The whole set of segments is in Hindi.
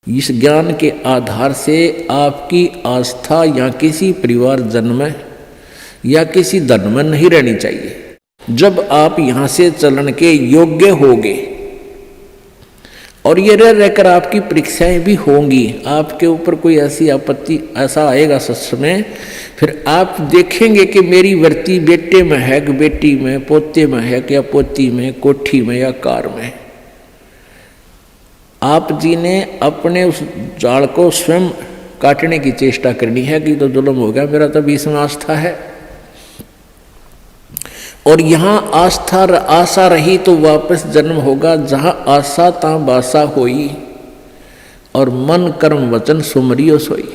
इस ज्ञान के आधार से आपकी आस्था या किसी परिवार जन में या किसी धन में नहीं रहनी चाहिए। जब आप यहाँ से चलन के योग्य होगे और ये रह रहकर आपकी परीक्षाएं भी होंगी, आपके ऊपर कोई ऐसी आपत्ति ऐसा आएगा सत्संग में, फिर आप देखेंगे कि मेरी वृत्ति बेटे में है कि बेटी में, पोते में है कि या पोती में, कोठी में या कार में। आप जी ने अपने उस जाल को स्वयं काटने की चेष्टा करनी है कि तो जुल्म हो गया, मेरा तो बीच में आस्था है। और यहाँ आस्था आशा रही तो वापस जन्म होगा, जहाँ आशा ता बासा होई और मन कर्म वचन सुमरियो सोई।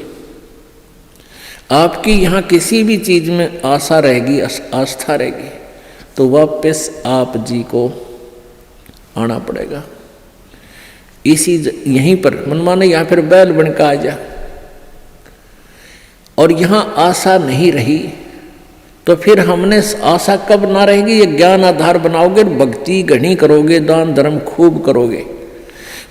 आपकी यहाँ किसी भी चीज में आशा रहेगी, आस्था रहेगी, तो वापस आप जी को आना पड़ेगा। इसी यहीं पर मनमाने या फिर बैल बनकर आ जा। और यहाँ आशा नहीं रही तो फिर हमने आशा कब ना रहेगी, ये ज्ञान आधार बनाओगे, भक्ति घनी करोगे, दान धर्म खूब करोगे,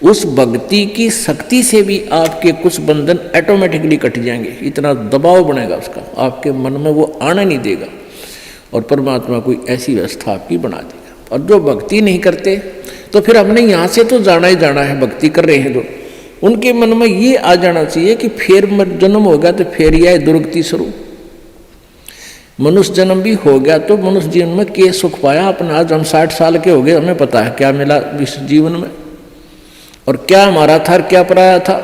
उस भक्ति की शक्ति से भी आपके कुछ बंधन ऑटोमेटिकली कट जाएंगे। इतना दबाव बनेगा उसका, आपके मन में वो आना नहीं देगा और परमात्मा कोई ऐसी व्यवस्था आपकी बना देगा। और जो भक्ति नहीं करते तो फिर हमने यहाँ से तो जाना ही जाना है, भक्ति कर रहे हैं जो, उनके मन में ये आ जाना चाहिए कि फिर जन्म होगा तो फिर यह दुर्गति शुरू। मनुष्य जन्म भी हो गया तो मनुष्य जीवन में क्या सुख पाया अपना। आज हम 60 साल के हो गए, हमें पता है क्या मिला इस जीवन में और क्या हमारा था और क्या पराया था।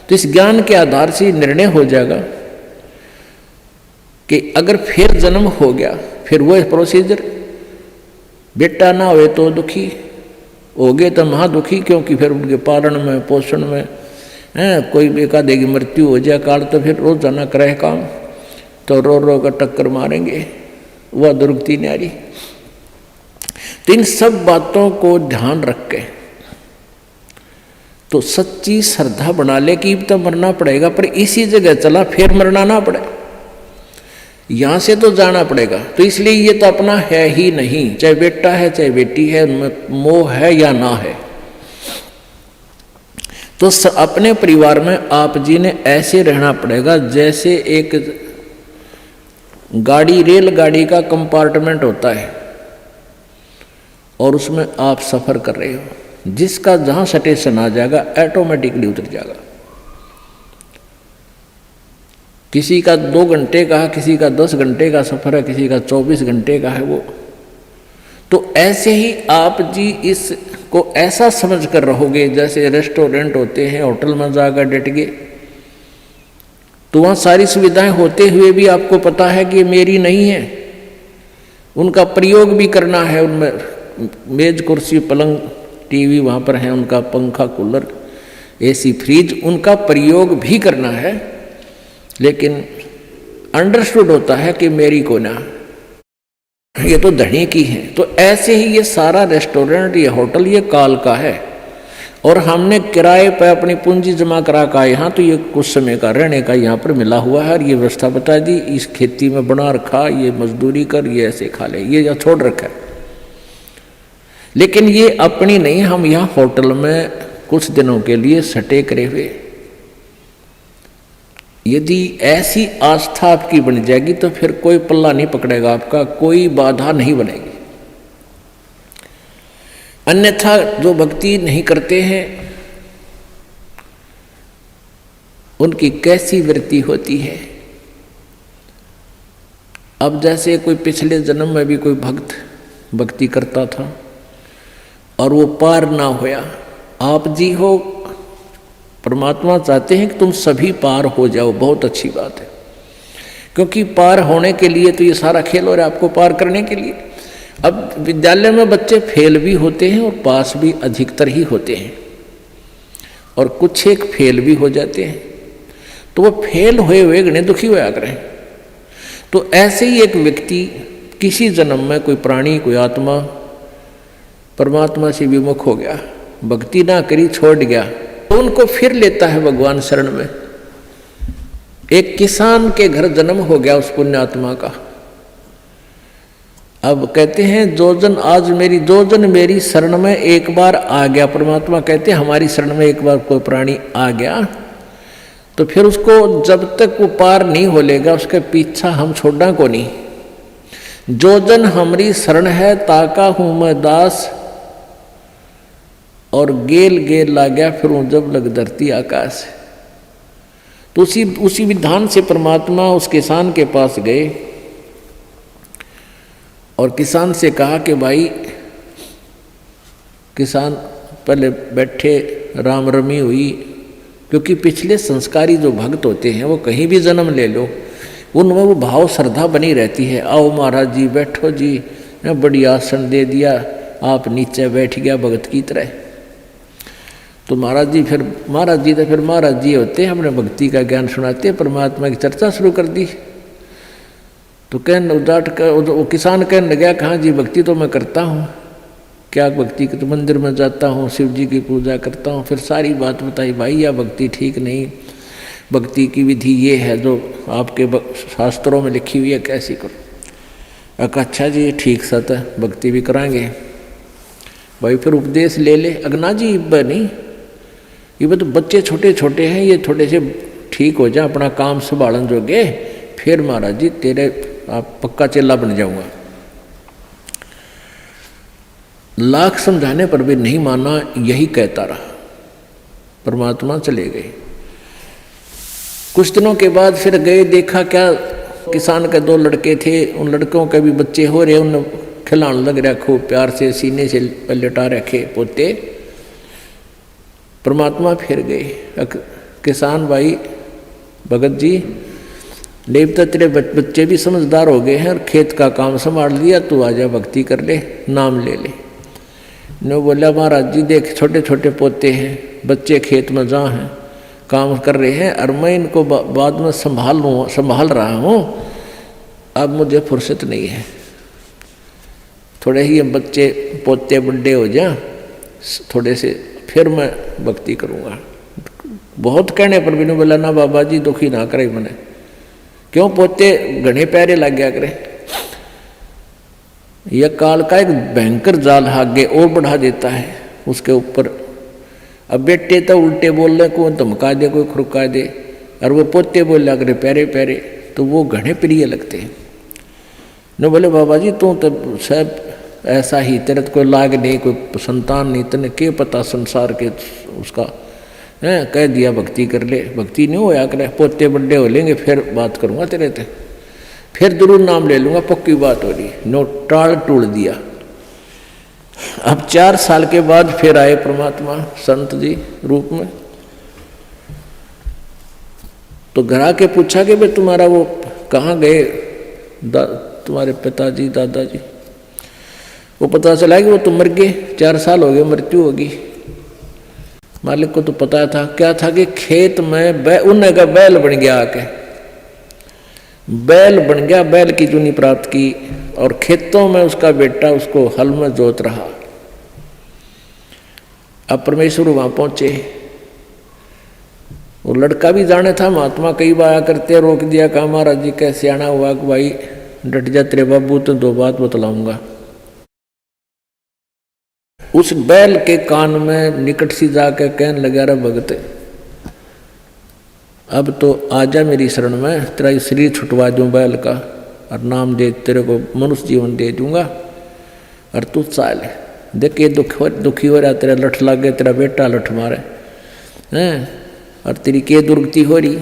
तो इस ज्ञान के आधार से निर्णय हो जाएगा कि अगर फिर जन्म हो गया, फिर वो प्रोसीजर, बेटा ना हुए तो दुखी हो गए तो महादुखी, क्योंकि फिर उनके पालन में पोषण में कोई एकादेगी मृत्यु हो जाए काल, तो फिर रोज जाना करे काम, तो रो रो कर टक्कर मारेंगे, वह दुर्गति न्यारी। तो इन सब बातों को ध्यान रख के तो सच्ची श्रद्धा बना ले कि तो मरना पड़ेगा, पर इसी जगह चला फिर मरना ना पड़े, यहां से तो जाना पड़ेगा। तो इसलिए ये तो अपना है ही नहीं, चाहे बेटा है चाहे बेटी है, उनमें मोह है या ना है। तो अपने परिवार में आप जी ने ऐसे रहना पड़ेगा जैसे एक गाड़ी, रेलगाड़ी का कंपार्टमेंट होता है और उसमें आप सफर कर रहे हो, जिसका जहां स्टेशन आ जाएगा ऑटोमेटिकली उतर जाएगा। किसी का 2 घंटे का है, किसी का 10 घंटे का सफर है, किसी का 24 घंटे का है वो। तो ऐसे ही आप जी इसको ऐसा समझ कर रहोगे जैसे रेस्टोरेंट होते हैं, होटल में जाकर डट गए, तो वहाँ सारी सुविधाएं होते हुए भी आपको पता है कि ये मेरी नहीं है, उनका प्रयोग भी करना है। उनमें मेज कुर्सी पलंग टीवी वहाँ पर है, उनका पंखा कूलर एसी फ्रिज, उनका प्रयोग भी करना है, लेकिन अंडरस्टूड होता है कि मेरी को ना, ये तो धनी की है। तो ऐसे ही ये सारा रेस्टोरेंट, ये होटल, ये काल का है और हमने किराए पर अपनी पूंजी जमा करा का यहाँ, तो ये कुछ समय का रहने का यहाँ पर मिला हुआ है और ये व्यवस्था बता दी, इस खेती में बना रखा, ये मजदूरी कर, ये ऐसे खा ले, ये या छोड़ रखा है। लेकिन ये अपनी नहीं, हम यहाँ होटल में कुछ दिनों के लिए सटे करे हुए। यदि ऐसी आस्था आपकी बन जाएगी तो फिर कोई पल्ला नहीं पकड़ेगा आपका, कोई बाधा नहीं बनेगी। अन्यथा जो भक्ति नहीं करते हैं उनकी कैसी वृत्ति होती है। अब जैसे कोई पिछले जन्म में भी कोई भक्त भक्ति करता था और वो पार ना होया, आप जी हो, परमात्मा चाहते हैं कि तुम सभी पार हो जाओ, बहुत अच्छी बात है, क्योंकि पार होने के लिए तो ये सारा खेल हो रहा है आपको पार करने के लिए। अब विद्यालय में बच्चे फेल भी होते हैं और पास भी अधिकतर ही होते हैं, और कुछ एक फेल भी हो जाते हैं, तो वो फेल हुए हुए गणे दुखी होया करें। तो ऐसे ही एक व्यक्ति किसी जन्म में कोई प्राणी, कोई आत्मा परमात्मा से विमुख हो गया, भक्ति ना करी, छोड़ गया, तो उनको फिर लेता है भगवान शरण में। एक किसान के घर जन्म हो गया उस पुण्यात्मा का, अब कहते हैं जो जन मेरी शरण में एक बार आ गया, परमात्मा कहते हैं हमारी शरण में एक बार कोई प्राणी आ गया तो फिर उसको जब तक वो पार नहीं हो लेगा उसके पीछा हम छोड़ना को नहीं। जो जन हमारी शरण है ताका हूं मैं दास, और गेल गेल ला गया फिर वो जब लग धरती आकाश। तो उसी विधान से परमात्मा उस किसान के पास गए और किसान से कहा कि भाई, किसान पहले बैठे, राम रमी हुई, क्योंकि पिछले संस्कारी जो भक्त होते हैं वो कहीं भी जन्म ले लो उनमें वो भाव श्रद्धा बनी रहती है। आओ महाराज जी बैठो जी, बड़ी आसन दे दिया, आप नीचे बैठ गया भगत की तरह। तो महाराज जी तो महाराज जी होते हैं, अपने भक्ति का ज्ञान सुनाते हैं, परमात्मा की चर्चा शुरू कर दी। तो वो किसान कहने लगा, कहाँ जी भक्ति तो मैं करता हूँ, क्या भक्ति तो मंदिर में जाता हूँ, शिव जी की पूजा करता हूँ। फिर सारी बात बताई, भाई यह भक्ति ठीक नहीं, भक्ति की विधि ये है जो आपके शास्त्रों में लिखी हुई है, कैसी करो। अच्छा जी ठीक सत है, भक्ति भी कराएंगे भाई, फिर उपदेश ले ले। अगना जी नहीं, ये तो बच्चे छोटे छोटे हैं, ये थोड़े से ठीक हो जाए, अपना काम संभालन जोगे, फिर महाराज जी तेरे आप पक्का चेला बन जाऊंगा। लाख समझाने पर भी नहीं माना, यही कहता रहा। परमात्मा चले गए। कुछ दिनों के बाद फिर गए, देखा क्या किसान के 2 लड़के थे, उन लड़कों के भी बच्चे हो रहे, उन खिलाने लग रहा खूब प्यार से, सीने से लिटा रखे पोते। परमात्मा फिर गए, किसान भाई भगत जी देवता तेरे बच्चे भी समझदार हो गए हैं और खेत का काम संभाल लिया, तू आजा भक्ति कर ले, नाम ले ले। ने बोला महाराज जी देख छोटे छोटे पोते हैं, बच्चे खेत में जहाँ हैं काम कर रहे हैं और मैं इनको बाद में संभाल रहा हूँ, अब मुझे फुर्सत नहीं है, थोड़े ही बच्चे पोते बड़े हो जाए थोड़े से, फिर मैं भक्ति करूँगा। बहुत कहने पर भी नहीं बोला, ना बाबा जी दुखी ना करे मैंने, क्यों पोते घने प्यारे लग गया करे। यह काल का एक भयंकर जाल आगे और बढ़ा देता है उसके ऊपर। अब बेटे तो उल्टे बोल रहे, कोई धमका दे, कोई खुरका दे, और वो पोते बोल रहा करे प्यारे प्यारे, तो वो घने प्रिय लगते हैं। न बोले बाबा जी तू तो सब ऐसा ही, तेरे तो कोई लाग नहीं, कोई संतान नहीं, तेने क्या पता संसार के उसका है, कह दिया भक्ति कर ले, भक्ति नहीं होया करे, पोते बड़े हो लेंगे फिर बात करूँगा तेरे से, फिर जरूर नाम ले लूँगा, पक्की बात हो रही। नो टाल टूल दिया। अब 4 साल के बाद फिर आए परमात्मा संत जी रूप में। तो घर आके पूछा कि भाई तुम्हारा वो कहाँ गए तुम्हारे पिताजी दादाजी। वो पता चला कि वो तो मर गए, 4 साल हो गए, मृत्यु होगी। मालिक को तो पता था, क्या था कि खेत में उन्हें का बैल बन गया, आके बैल बन गया, बैल की चुनी प्राप्त की, और खेतों में उसका बेटा उसको हल में जोत रहा। अब परमेश्वर वहां पहुंचे, वो लड़का भी जाने था, महात्मा कई बार करते, रोक दिया, कहा महाराज जी कैसे आना हुआ कि भाई डट जा तेरे बाबू, तो 2 बात बतलाऊंगा। उस बैल के कान में निकट सी जाकर कहने लगा, रे भगत अब तो आजा मेरी शरण में, तेरा शरीर छुटवा दूं बैल का, और नाम दे, तेरे को मनुष्य जीवन दे दूंगा, और तू चाल देख ये दुखी हो रहा, तेरा लठ लग गया, तेरा बेटा लठ मारे हैं, और तेरी के दुर्गति हो रही,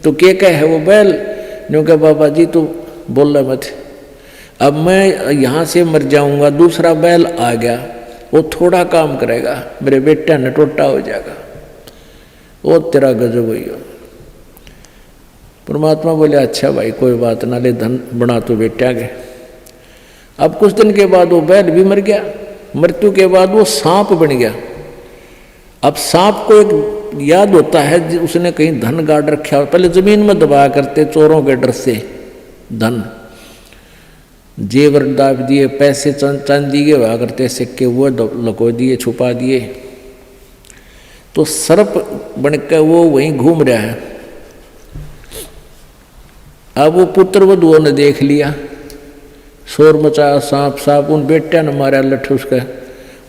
तो के कह है वो बैल। न्यू कह बाबा जी तू बोल रहा मत, अब मैं यहाँ से मर जाऊंगा, दूसरा बैल आ गया, वो थोड़ा काम करेगा, मेरे बेटा ने टोटा हो जाएगा, वो तेरा गजब हुई हो। परमात्मा बोले अच्छा भाई कोई बात ना, ले धन बना तो बेटा के। अब कुछ दिन के बाद वो बैल भी मर गया, मृत्यु के बाद वो सांप बन गया। अब सांप को एक याद होता है, उसने कहीं धन गाड़ रखा, पहले जमीन में दबाया करते चोरों के डर से, धन जेवर दाब दिए, पैसे चांदी के हुआ करते सिक्के, वो लको दिए, छुपा दिए। तो सर्प बनकर वो वहीं घूम रहा है। अब वो पुत्र वधुओं ने देख लिया शोर मचाया, सांप सांप, उन बेटिया ने मारा लठ उसका,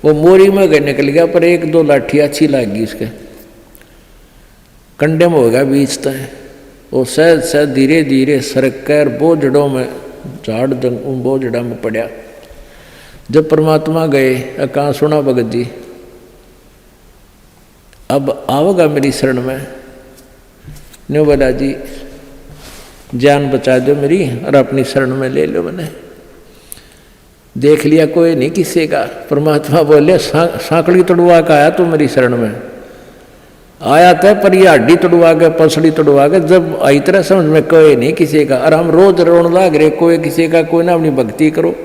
वो मोरी में गए निकल गया, पर एक दो लाठी अच्छी लग गई उसके कंडे में हो गया बीच तय। वो सहज सहज धीरे धीरे सरक कर बोझड़ों में झाड़ बोझड़ा में पड़ा। जब परमात्मा गए, कहाँ सुना भगत जी अब आओगा मेरी शरण में, न्यू बोला जी जान बचा दो मेरी और अपनी शरण में ले लो। मैंने देख लिया कोई नहीं किसी का। परमात्मा बोले सांकड़ी तोड़वा का आया तू मेरी शरण में, आया था पर ये हड्डी तोड़वा के पसड़ी तोड़वा के, जब आई तरह समझ में कोई नहीं किसी का। और हम रोज रोन लाग रहे कोई किसी का, कोई ना अपनी भक्ति करो।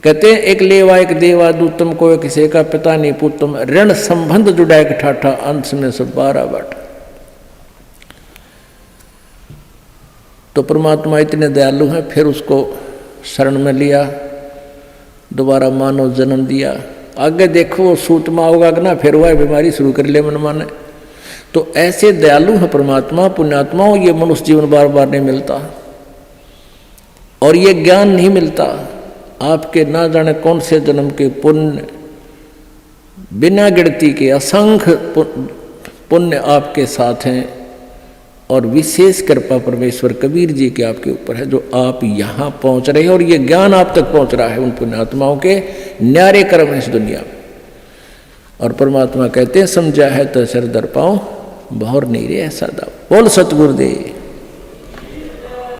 कहते हैं एक लेवा एक देवा दूतम, कोई किसी का पिता नहीं पुतम, ऋण संबंध जुड़ा एक ठाठा, अंश में सब 12 बाट। तो परमात्मा इतने दयालु हैं, फिर उसको शरण में लिया, दोबारा मानव जन्म दिया। आगे देखो सूत में होगा कि ना, फिर वह बीमारी शुरू कर ले मन माने। तो ऐसे दयालु है परमात्मा, पुण्यात्माओं। ये मनुष्य जीवन बार बार नहीं मिलता और ये ज्ञान नहीं मिलता। आपके ना जाने कौन से जन्म के पुण्य, बिना गिनती के असंख्य पुण्य आपके साथ हैं, और विशेष कृपा परमेश्वर कबीर जी के आपके ऊपर है, जो आप यहाँ पहुँच रहे हैं और ये ज्ञान आप तक पहुँच रहा है। उन पुण्यात्माओं के न्यारे कर्म है इस दुनिया में। और परमात्मा कहते हैं समझा है तो सिर दर पाओ, बहुर नहीं रे ऐसा दाव। बोल सतगुरुदेव।